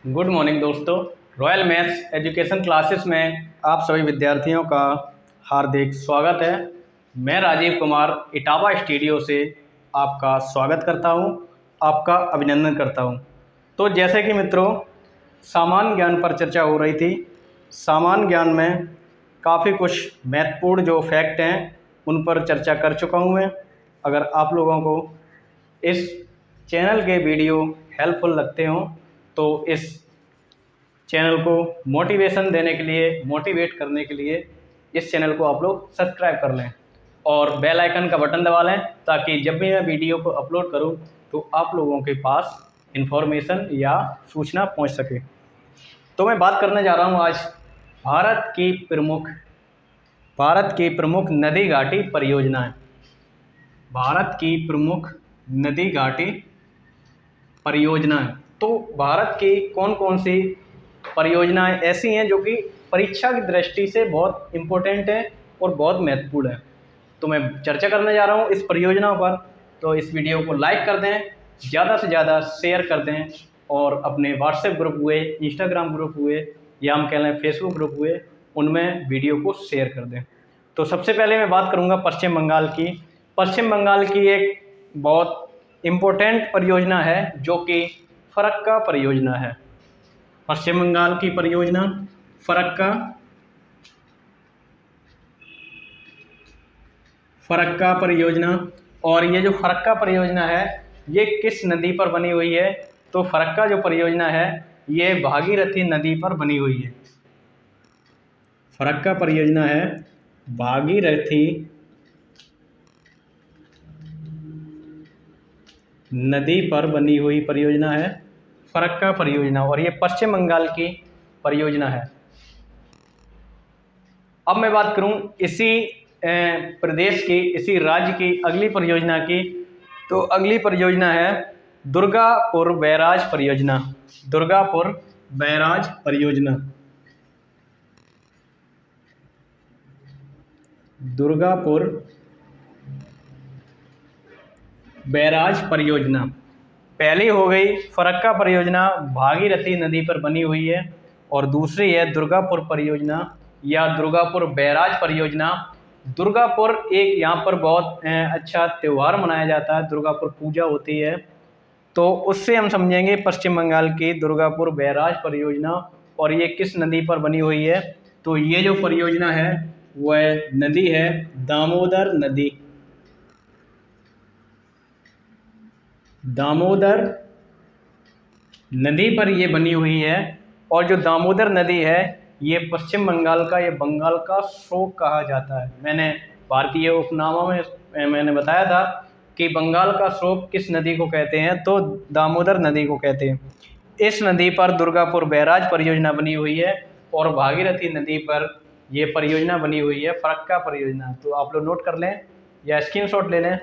Good morning दोस्तों। Royal maths education classes में आप सभी विद्यार्थियों का हार्दिक स्वागत है। मैं राजीव कुमार इटावा स्टूडियो से आपका स्वागत करता हूं, आपका अभिनंदन करता हूं। तो जैसे कि मित्रों, सामान्य ज्ञान पर चर्चा हो रही थी। सामान्य ज्ञान में काफ़ी कुछ महत्वपूर्ण जो फैक्ट हैं उन पर चर्चा कर चुका हूं मैं। अगर आप लोगों को इस चैनल के वीडियो हेल्पफुल लगते हों तो इस चैनल को मोटिवेशन देने के लिए, मोटिवेट करने के लिए इस चैनल को आप लोग सब्सक्राइब कर लें और बेल आइकन का बटन दबा लें, ताकि जब भी मैं वीडियो को अपलोड करूं तो आप लोगों के पास इन्फॉर्मेशन या सूचना पहुंच सके। तो मैं बात करने जा रहा हूं आज भारत की प्रमुख नदी घाटी परियोजनाएं। भारत की प्रमुख नदी घाटी परियोजनाएं। तो भारत की कौन कौन सी परियोजनाएं ऐसी हैं जो कि परीक्षा की दृष्टि से बहुत इम्पोर्टेंट है और बहुत महत्वपूर्ण है। तो मैं चर्चा करने जा रहा हूं इस परियोजनाओं पर। तो इस वीडियो को लाइक कर दें, ज़्यादा से ज़्यादा शेयर कर दें और अपने व्हाट्सएप ग्रुप हुए, इंस्टाग्राम ग्रुप हुए या हम कह लें फेसबुक ग्रुप हुए, उनमें वीडियो को शेयर कर दें। तो सबसे पहले मैं बात करूंगा पश्चिम बंगाल की। पश्चिम बंगाल की एक बहुत इम्पोर्टेंट परियोजना है जो कि फरक्का परियोजना है। पश्चिम बंगाल की परियोजना फरक्का परियोजना। और ये जो फरक्का परियोजना है ये किस नदी पर बनी हुई है? तो फरक्का जो परियोजना है ये भागीरथी नदी पर बनी हुई है। फरक्का परियोजना है भागीरथी नदी पर बनी हुई परियोजना है फरक्का परियोजना, और ये पश्चिम बंगाल की परियोजना है। अब मैं बात करूं इसी प्रदेश की, इसी राज्य की अगली परियोजना की। तो अगली परियोजना है दुर्गापुर बैराज परियोजना। दुर्गापुर बैराज परियोजना। दुर्गापुर बैराज परियोजना। पहली हो गई फरक्का परियोजना, भागीरथी नदी पर बनी हुई है, और दूसरी है दुर्गापुर परियोजना या दुर्गापुर बैराज परियोजना। दुर्गापुर एक यहाँ पर बहुत अच्छा त्यौहार मनाया जाता है, दुर्गापुर पूजा होती है, तो उससे हम समझेंगे पश्चिम बंगाल की दुर्गापुर बैराज परियोजना। और ये किस नदी पर बनी हुई है? तो ये जो परियोजना है वह नदी है दामोदर नदी। दामोदर नदी पर ये बनी हुई है। और जो दामोदर नदी है ये पश्चिम बंगाल का, ये बंगाल का शोक कहा जाता है। मैंने भारतीय उपनामों में मैंने बताया था कि बंगाल का शोक किस नदी को कहते हैं, तो दामोदर नदी को कहते हैं। इस नदी पर दुर्गापुर बैराज परियोजना बनी हुई है और भागीरथी नदी पर यह परियोजना बनी हुई है फरक्का परियोजना। तो आप लोग नोट कर लें या स्क्रीनशॉट ले लें।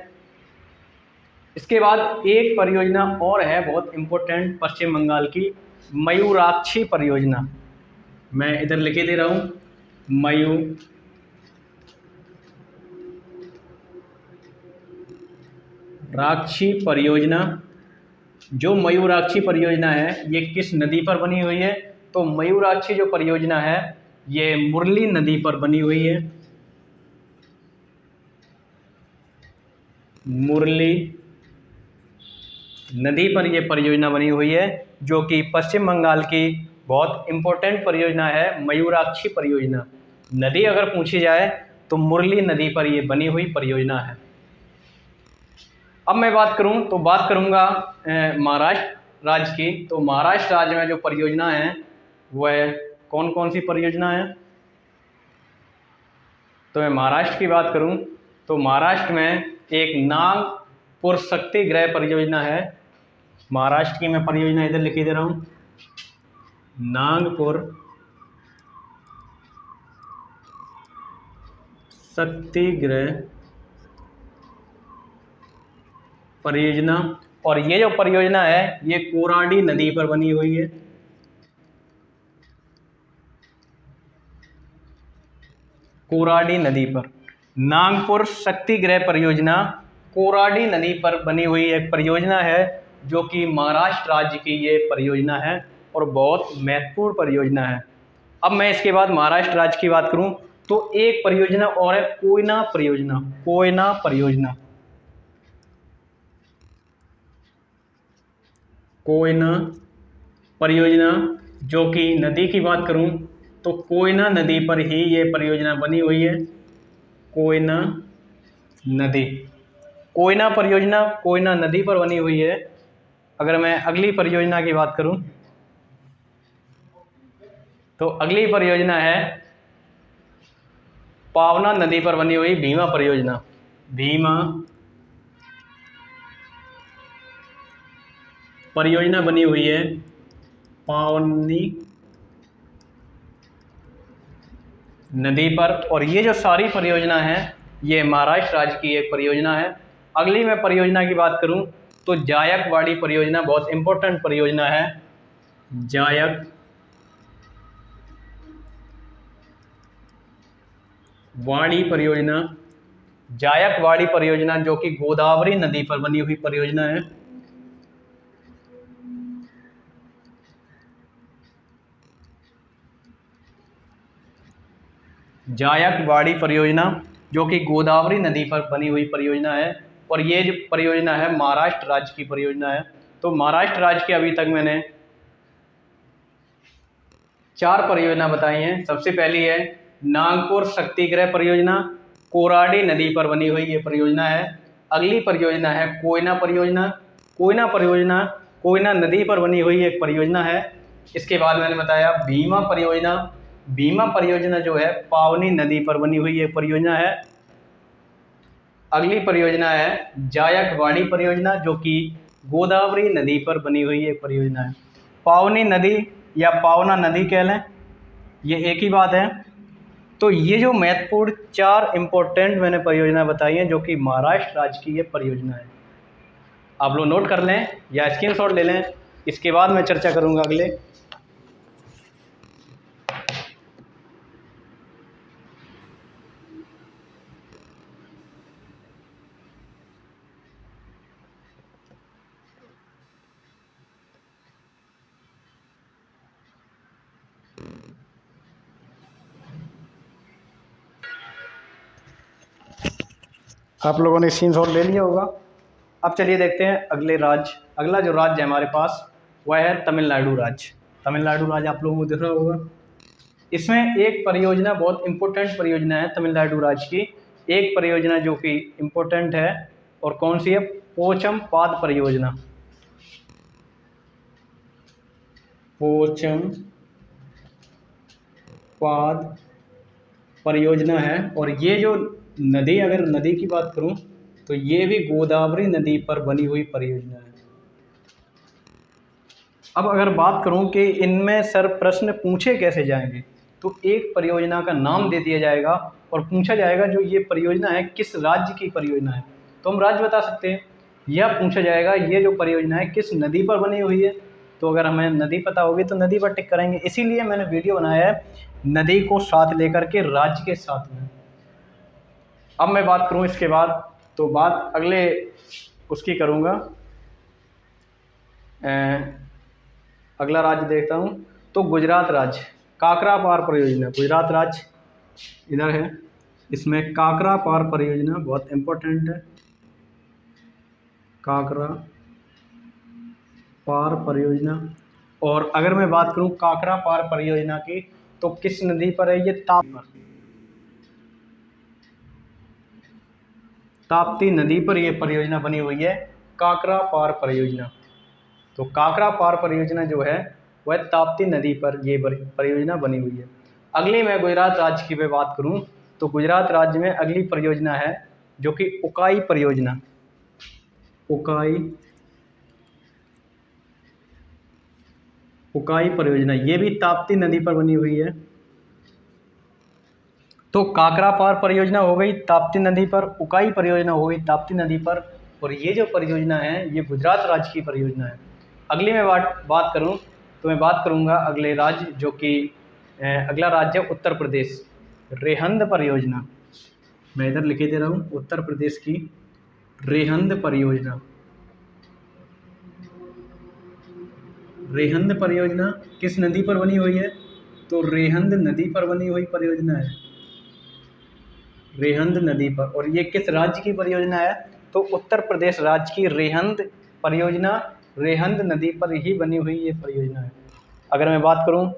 इसके बाद एक परियोजना और है बहुत इम्पोर्टेंट पश्चिम बंगाल की, मयूराक्षी परियोजना। मैं इधर लिखे दे रहा हूँ मयूराक्षी परियोजना। जो मयूराक्षी परियोजना है ये किस नदी पर बनी हुई है? तो मयूराक्षी जो परियोजना है ये मुरली नदी पर बनी हुई है। मुरली नदी पर यह परियोजना बनी हुई है जो कि पश्चिम बंगाल की बहुत इम्पोर्टेंट परियोजना है, मयूराक्षी परियोजना। नदी अगर पूछी जाए तो मुरली नदी पर यह बनी हुई परियोजना है। अब मैं बात करूं तो बात करूंगा महाराष्ट्र राज्य की। तो महाराष्ट्र राज्य में जो परियोजना है वह कौन कौन सी परियोजना है? तो मैं महाराष्ट्र की बात करूं तो महाराष्ट्र में एक नागपुर शक्ति गृह परियोजना है। महाराष्ट्र की मैं परियोजना इधर लिखी दे रहा हूँ, नागपुर शक्ति गृह परियोजना। और ये जो परियोजना है ये कोराडी नदी पर बनी हुई है। कोराडी नदी पर नागपुर शक्ति गृह परियोजना कोराडी नदी पर बनी हुई एक परियोजना है जो कि महाराष्ट्र राज्य की ये परियोजना है। और बहुत महत्वपूर्ण परियोजना है। अब मैं इसके बाद महाराष्ट्र राज्य की बात करूं तो एक परियोजना और है कोयना परियोजना। कोयना परियोजना, कोयना परियोजना जो कि नदी की बात करूं तो कोयना नदी पर ही ये परियोजना बनी हुई है। कोयना नदी, कोयना परियोजना कोयना नदी पर बनी हुई है। अगर मैं अगली परियोजना की बात करूं तो अगली परियोजना है पावना नदी पर बनी हुई भीमा परियोजना। भीमा परियोजना बनी हुई है पावनी नदी पर, और ये जो सारी परियोजना है ये महाराष्ट्र राज्य की एक परियोजना है। अगली मैं परियोजना की बात करूं तो जायकवाड़ी परियोजना बहुत इंपॉर्टेंट परियोजना है। जायकवाड़ी परियोजना, जायकवाड़ी परियोजना जो कि गोदावरी नदी पर बनी हुई परियोजना है। जायकवाड़ी परियोजना जो कि गोदावरी नदी पर बनी हुई परियोजना है, और ये जो परियोजना है महाराष्ट्र राज्य की परियोजना है। तो महाराष्ट्र राज्य की अभी तक मैंने 4 परियोजना बताई हैं। सबसे पहली है नागपुर शक्तिगृह परियोजना, कोराडी नदी पर बनी हुई ये परियोजना है। अगली परियोजना है कोयना परियोजना। कोयना परियोजना कोयना नदी पर बनी हुई एक परियोजना है। इसके बाद मैंने बताया भीमा परियोजना। भीमा परियोजना जो है पावनी नदी पर बनी हुई एक परियोजना है। अगली परियोजना है जायकवाड़ी परियोजना जो कि गोदावरी नदी पर बनी हुई एक परियोजना है। पावनी नदी या पावना नदी कह लें, ये एक ही बात है। तो ये जो महत्वपूर्ण 4 इम्पोर्टेंट मैंने परियोजना बताई हैं जो कि महाराष्ट्र राज्य की ये परियोजना है, आप लोग नोट कर लें या स्क्रीनशॉट ले लें। इसके बाद मैं चर्चा करूंगा अगले। आप लोगों ने स्क्रीनशॉट ले लिया होगा। अब चलिए देखते हैं अगले राज्य। अगला जो राज्य है हमारे पास वह है तमिलनाडु राज्य। तमिलनाडु राज्य आप लोगों को दिख रहा होगा। इसमें एक परियोजना बहुत इम्पोर्टेंट परियोजना है तमिलनाडु राज्य की। एक परियोजना जो कि इम्पोर्टेंट है, और कौन सी है? पोचम पाद परियोजना। पोचम पाद परियोजना है, और ये जो नदी, अगर नदी की बात करूं तो ये भी गोदावरी नदी पर बनी हुई परियोजना है। अब अगर बात करूं कि इनमें सर प्रश्न पूछे कैसे जाएंगे, तो एक परियोजना का नाम दे दिया जाएगा और पूछा जाएगा जो ये परियोजना है किस राज्य की परियोजना है, तो हम राज्य बता सकते हैं। यह पूछा जाएगा ये जो परियोजना है किस नदी पर बनी हुई है, तो अगर हमें नदी पता होगी तो नदी पर टिक करेंगे। इसीलिए मैंने वीडियो बनाया है नदी को साथ लेकर के राज्य के साथ में। अब मैं बात करूं इसके बाद, तो बात अगले उसकी करूंगा। अगला राज्य देखता हूं तो गुजरात राज्य, काकरा पार परियोजना। गुजरात राज्य इधर है, इसमें काकरा पार परियोजना बहुत इंपॉर्टेंट है। काकरा पार परियोजना, और अगर मैं बात करूं काकरा पार परियोजना की तो किस नदी पर है? ये ताप्ती नदी पर यह परियोजना बनी हुई है, काकरा पार परियोजना। तो काकरा पार परियोजना जो है वह ताप्ती नदी पर ये परियोजना बनी हुई है। अगली मैं गुजरात राज्य की मैं बात करूं तो गुजरात राज्य में अगली परियोजना है जो कि उकाई परियोजना। उकाई परियोजना ये भी ताप्ती नदी पर बनी हुई है। तो काकरा पार परियोजना हो गई ताप्ती नदी पर, उकाई परियोजना हो गई ताप्ती नदी पर, और ये जो परियोजना है ये गुजरात राज्य की परियोजना है। अगली मैं बात करूं तो मैं बात करूंगा अगले राज्य जो कि अगला राज्य उत्तर प्रदेश, रेहंद परियोजना। मैं इधर लिखे दे रहा हूँ उत्तर प्रदेश की रेहंद परियोजना। रेहंद परियोजना किस नदी पर बनी हुई है? तो रेहंद नदी पर बनी हुई परियोजना है, रेहंद नदी पर। और ये किस राज्य की परियोजना है? तो उत्तर प्रदेश राज्य की रेहंद परियोजना, रेहंद नदी पर ही बनी हुई ये परियोजना है। अगर मैं बात करूं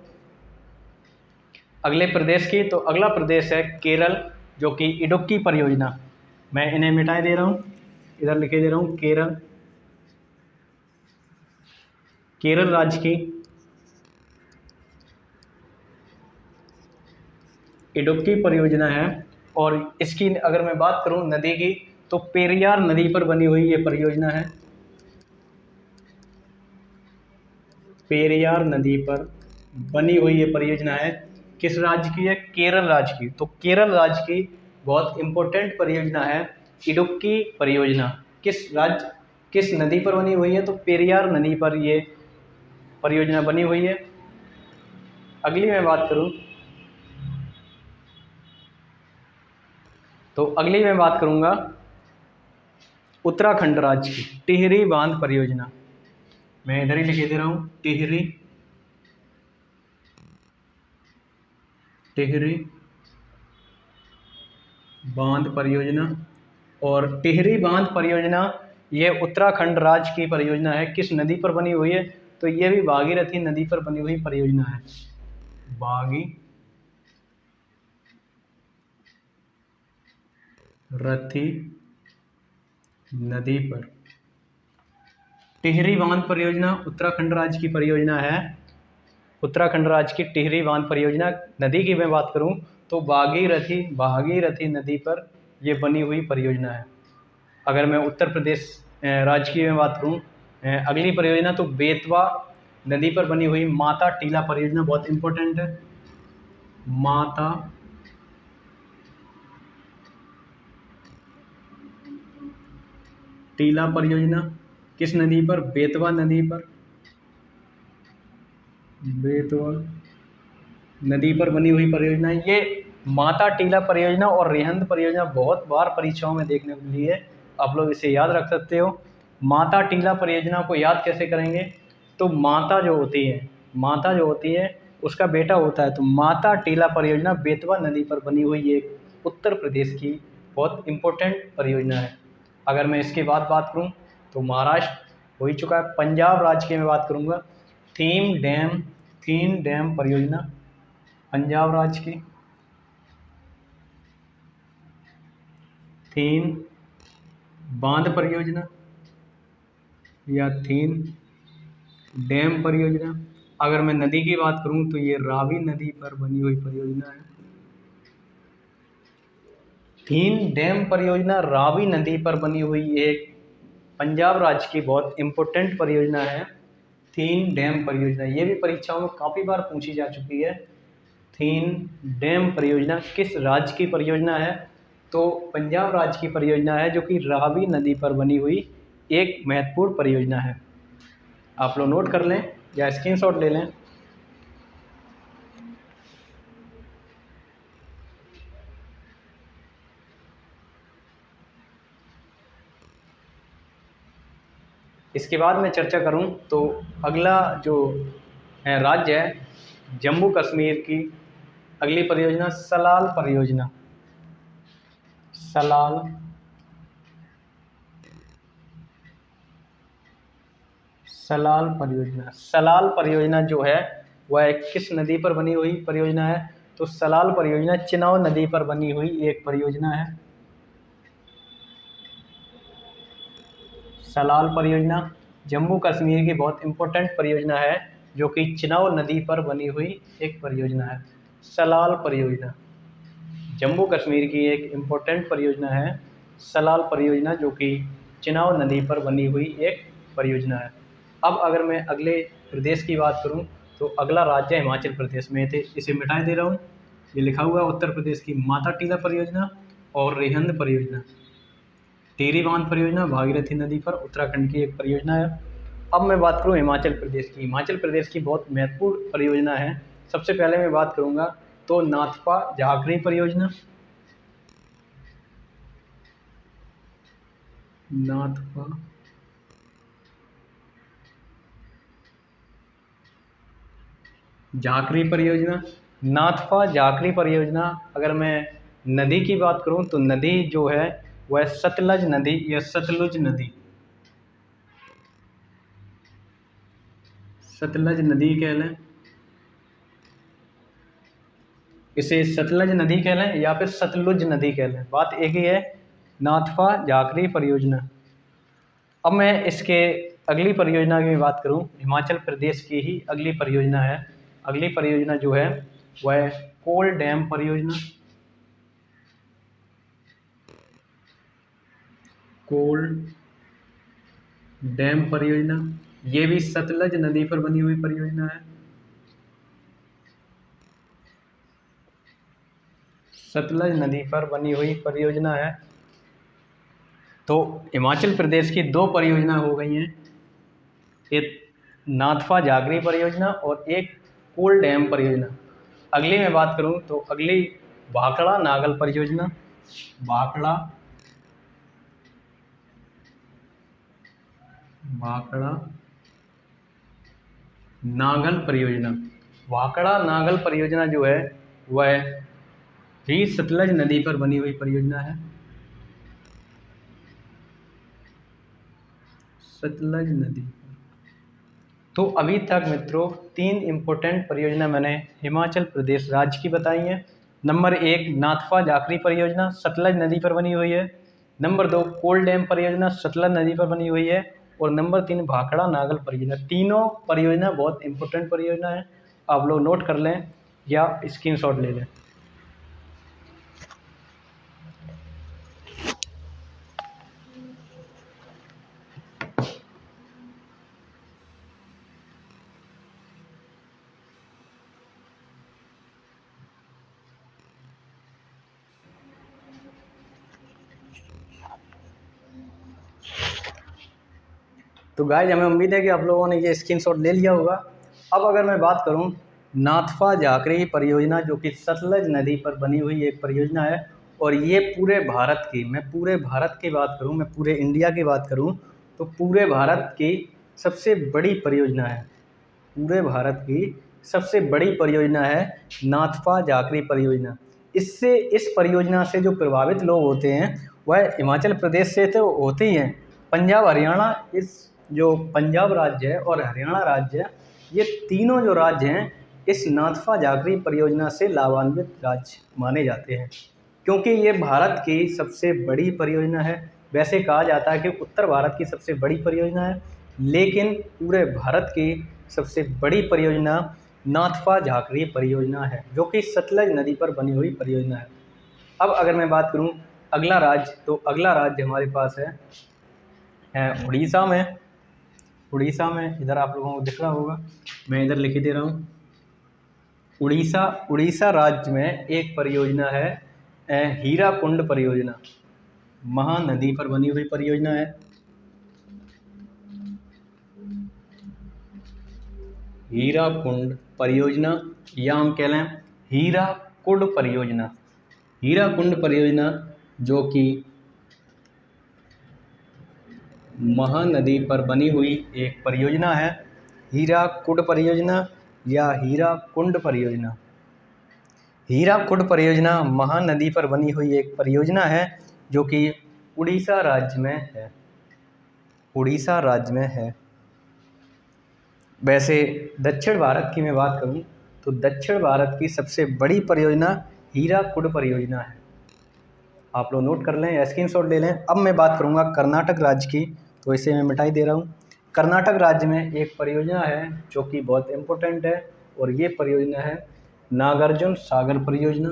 अगले प्रदेश की, तो अगला प्रदेश है केरल, जो कि इडुक्की परियोजना, मैं इन्हें मिटाए दे रहा हूं, इधर लिखे दे रहा हूं केरल, केरल राज्य की इडुक्की परियोजना है। और इसकी अगर मैं बात करूं नदी की, तो पेरियार नदी पर बनी हुई ये परियोजना है, पेरियार नदी पर बनी हुई ये परियोजना है। किस राज्य की है? केरल राज्य की। तो केरल राज्य की बहुत इंपॉर्टेंट परियोजना है इडुक्की परियोजना। किस नदी पर बनी हुई है? तो पेरियार नदी पर ये परियोजना बनी हुई है। अगली मैं बात करूं तो अगली मैं बात करूंगा उत्तराखंड राज्य की टिहरी बांध परियोजना, मैं इधर ही लिखे दे रहा हूं टिहरी, टिहरी बांध परियोजना। और टिहरी बांध परियोजना ये उत्तराखंड राज्य की परियोजना है। किस नदी पर बनी हुई है? तो ये भी भागीरथी नदी पर बनी हुई परियोजना है, भागीरथी नदी पर टिहरी बांध परियोजना उत्तराखंड राज्य की परियोजना है। उत्तराखंड राज्य की टिहरी बांध परियोजना। नदी की मैं बात करूं तो भागीरथी नदी पर ये बनी हुई परियोजना है। अगर मैं उत्तर प्रदेश राज्य की मैं बात करूं अगली परियोजना, तो बेतवा नदी पर बनी हुई माता टीला परियोजना बहुत इंपॉर्टेंट है। माता टीला परियोजना किस नदी पर? बेतवा नदी पर, बेतवा नदी पर बनी हुई परियोजना है। ये माता टीला परियोजना और रेहंद परियोजना बहुत बार परीक्षाओं में देखने को मिली है, आप लोग इसे याद रख सकते हो। माता टीला परियोजना को याद कैसे करेंगे? तो माता जो होती है उसका बेटा होता है। तो माता टीला परियोजना बेतवा नदी पर बनी हुई एक उत्तर प्रदेश की बहुत इम्पोर्टेंट परियोजना है। अगर मैं इसके बाद बात करूं तो महाराष्ट्र हो ही चुका है। पंजाब राज्य की मैं बात करूंगा थीन डैम परियोजना, पंजाब राज्य की थीन बांध परियोजना या थीन डैम परियोजना। अगर मैं नदी की बात करूं तो ये रावी नदी पर बनी हुई परियोजना है। थीन डैम परियोजना रावी नदी पर बनी हुई एक पंजाब राज्य की बहुत इम्पोर्टेंट परियोजना है। थीन डैम परियोजना ये भी परीक्षाओं में काफ़ी बार पूछी जा चुकी है। थीन डैम परियोजना किस राज्य की परियोजना है? तो पंजाब राज्य की परियोजना है, जो कि रावी नदी पर बनी हुई एक महत्वपूर्ण परियोजना है। आप लोग नोट कर लें या स्क्रीनशॉट ले लें। इसके बाद मैं चर्चा करूं तो अगला जो राज्य है जम्मू कश्मीर की अगली परियोजना सलाल परियोजना, सलाल सलाल परियोजना। सलाल परियोजना जो है वह एक किस नदी पर बनी हुई परियोजना है? तो सलाल परियोजना चिनाब नदी पर बनी हुई एक परियोजना है। सलाल परियोजना जम्मू कश्मीर की बहुत इम्पोर्टेंट परियोजना है, जो कि चिनाब नदी पर बनी हुई एक परियोजना है। सलाल परियोजना जम्मू कश्मीर की एक इम्पोर्टेंट परियोजना है, सलाल परियोजना, जो कि चिनाब नदी पर बनी हुई एक परियोजना है। अब अगर मैं अगले प्रदेश की बात करूं तो अगला राज्य हिमाचल प्रदेश में थे, इसे मिटाई दे रहा हूं। ये लिखा हुआ है उत्तर प्रदेश की माता टीला परियोजना और रेहंद परियोजना। टिहरी बांध परियोजना भागीरथी नदी पर उत्तराखंड की एक परियोजना है। अब मैं बात करूं हिमाचल प्रदेश की। हिमाचल प्रदेश की बहुत महत्वपूर्ण परियोजना है। सबसे पहले मैं बात करूंगा तो नाथपा झाखरी परियोजना, नाथपा झाकरी परियोजना, नाथपा झाकरी परियोजना। अगर मैं नदी की बात करूं तो नदी जो है वह सतलज नदी या सतलुज नदी, सतलज नदी कह लें, इसे सतलज नदी कह लें या फिर सतलुज नदी कह लें, बात एक ही है। नाथपा झाकरी परियोजना। अब मैं इसके अगली परियोजना की बात करूं, हिमाचल प्रदेश की ही अगली परियोजना है। अगली परियोजना जो है वह कोल डैम परियोजना, कोल डैम परियोजना। ये भी सतलज नदी पर बनी हुई परियोजना है, सतलज नदी पर बनी हुई परियोजना है। तो हिमाचल प्रदेश की दो परियोजना हो गई हैं, एक नाथपा झाकरी परियोजना और एक कोल डैम परियोजना। अगली मैं बात करूं तो अगली भाखड़ा नागल परियोजना, भाखड़ा भाखड़ा नागल परियोजना। भाखड़ा नागल परियोजना जो है वह भी सतलज नदी पर बनी हुई परियोजना है, सतलज नदी। तो अभी तक मित्रों 3 इम्पोर्टेंट परियोजना मैंने हिमाचल प्रदेश राज्य की बताई हैं। नंबर 1 नाथपा झाकरी परियोजना सतलज नदी पर बनी हुई है। नंबर 2 कोल डैम परियोजना सतलज नदी पर बनी हुई है। और नंबर 3 भाखड़ा नागल परियोजना। तीनों परियोजना बहुत इंपॉर्टेंट परियोजना है, आप लोग नोट कर लें या स्क्रीनशॉट ले लें। तो गाइस हमें उम्मीद है कि आप लोगों ने ये स्क्रीनशॉट ले लिया होगा। अब अगर मैं बात करूं नाथपा झाकरी परियोजना जो कि सतलज नदी पर बनी हुई एक परियोजना है, और ये पूरे भारत की, मैं पूरे भारत की बात करूं, मैं पूरे इंडिया की बात करूं तो पूरे भारत की सबसे बड़ी परियोजना है, पूरे भारत की सबसे बड़ी परियोजना है नाथपा झाकरी परियोजना। इससे इस परियोजना से जो प्रभावित लोग होते हैं वह हिमाचल प्रदेश से तो होते ही हैं, पंजाब हरियाणा, इस जो पंजाब राज्य है और हरियाणा राज्य है, ये तीनों जो राज्य हैं इस नाथपा झाकरी परियोजना से लाभान्वित राज्य माने जाते हैं, क्योंकि ये भारत की सबसे बड़ी परियोजना है। वैसे कहा जाता है कि उत्तर भारत की सबसे बड़ी परियोजना है, लेकिन पूरे भारत की सबसे बड़ी परियोजना नाथपा झाकरी परियोजना है जो कि सतलज नदी पर बनी हुई परियोजना है। अब अगर मैं बात करूं अगला राज्य, तो अगला राज्य हमारे पास है उड़ीसा में। उड़ीसा में इधर आप लोगों को दिख रहा होगा, मैं इधर लिख दे रहा हूँ। उड़ीसा, उड़ीसा राज्य में एक परियोजना है हीराकुंड परियोजना, महानदी पर बनी हुई परियोजना है। हीराकुंड परियोजना या हम कह लें हीराकुंड परियोजना, हीराकुंड परियोजना जो कि महानदी पर बनी हुई एक परियोजना है। हीराकुंड परियोजना या हीराकुंड परियोजना। हीराकुंड परियोजना महानदी पर बनी हुई एक परियोजना है जो कि उड़ीसा राज्य में है, उड़ीसा राज्य में है। वैसे दक्षिण भारत की मैं बात करूं तो दक्षिण भारत की सबसे बड़ी परियोजना हीराकुंड परियोजना है, आप लोग नोट कर लें या स्क्रीनशॉट ले लें। अब मैं बात करूंगा कर्नाटक राज्य की, तो इसे मैं मिटाई दे रहा हूं। कर्नाटक राज्य में एक परियोजना है जो कि बहुत इम्पोर्टेंट है, और ये परियोजना है नागार्जुन सागर परियोजना।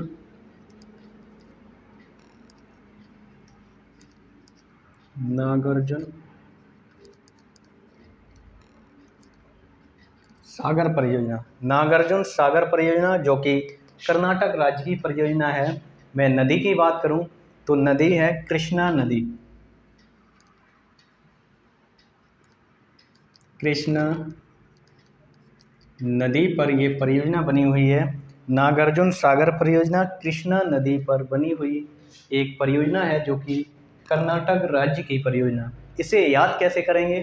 नागार्जुन सागर परियोजना, नागार्जुन सागर परियोजना जो कि कर्नाटक राज्य की परियोजना है। मैं नदी की बात करूं तो नदी है कृष्णा नदी, कृष्णा नदी पर ये परियोजना बनी हुई है। नागार्जुन सागर परियोजना कृष्णा नदी पर बनी हुई एक परियोजना है जो कि कर्नाटक राज्य की परियोजना। इसे याद कैसे करेंगे,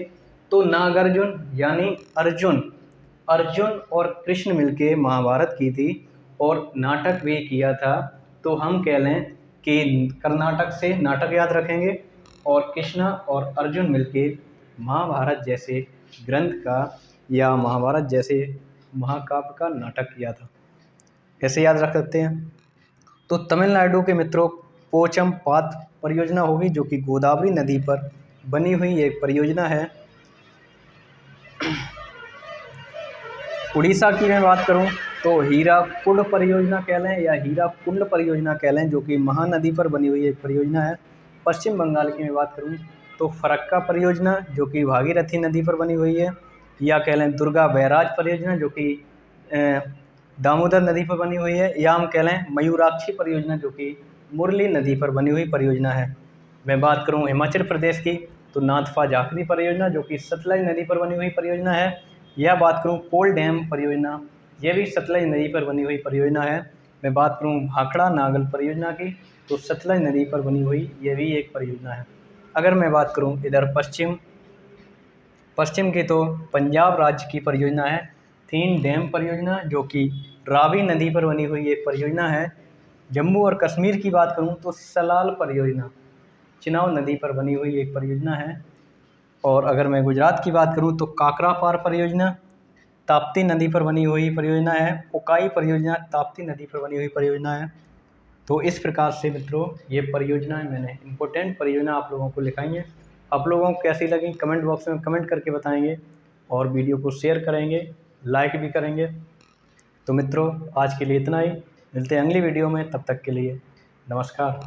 तो नागार्जुन यानी अर्जुन, अर्जुन और कृष्ण मिलके महाभारत की थी और नाटक भी किया था, तो हम कह लें कि कर्नाटक से नाटक याद रखेंगे और कृष्ण और अर्जुन मिलके महाभारत जैसे ग्रंथ का या महाभारत जैसे महाकाव्य का नाटक किया था। कैसे याद रख सकते हैं? तो तमिलनाडु के मित्रों पोचमपात परियोजना होगी, जो कि गोदावरी नदी पर बनी हुई एक परियोजना है। उड़ीसा की मैं बात करूं तो हीराकुड परियोजना कह लें या हीराकुंड परियोजना कह लें, जो कि महानदी पर बनी हुई एक परियोजना है। पश्चिम बंगाल की मैं बात करूं तो फरक्का परियोजना, जो कि भागीरथी नदी पर बनी हुई है, या कह लें दुर्गा बैराज परियोजना, जो कि दामोदर नदी पर बनी हुई है, या हम कह लें मयूराक्षी परियोजना, जो कि मुरली नदी पर बनी हुई परियोजना है। मैं बात करूं हिमाचल प्रदेश की तो नाथपा झाकरी परियोजना, जो कि सतलज नदी पर बनी हुई परियोजना है। यह बात करूं कोल डैम परियोजना, यह भी सतलज नदी पर बनी हुई परियोजना है। मैं बात करूं भाखड़ा नागल परियोजना की तो सतलज नदी पर बनी हुई यह भी एक परियोजना है। अगर मैं बात करूं इधर पश्चिम की तो पंजाब राज्य की परियोजना है थीन डैम परियोजना, जो कि रावी नदी पर बनी हुई एक परियोजना है। जम्मू और कश्मीर की बात करूं तो सलाल परियोजना चिनाब नदी पर बनी हुई एक परियोजना है। और अगर मैं गुजरात की बात करूं तो काकरापार परियोजना ताप्ती नदी पर बनी हुई परियोजना है। उकाई परियोजना ताप्ती नदी पर बनी हुई परियोजना है। तो इस प्रकार से मित्रों ये परियोजनाएं मैंने इम्पोर्टेंट परियोजना आप लोगों को लिखाई हैं। आप लोगों को कैसी लगी कमेंट बॉक्स में कमेंट करके बताएंगे और वीडियो को शेयर करेंगे, लाइक भी करेंगे। तो मित्रों आज के लिए इतना ही, मिलते हैं अगली वीडियो में, तब तक के लिए नमस्कार।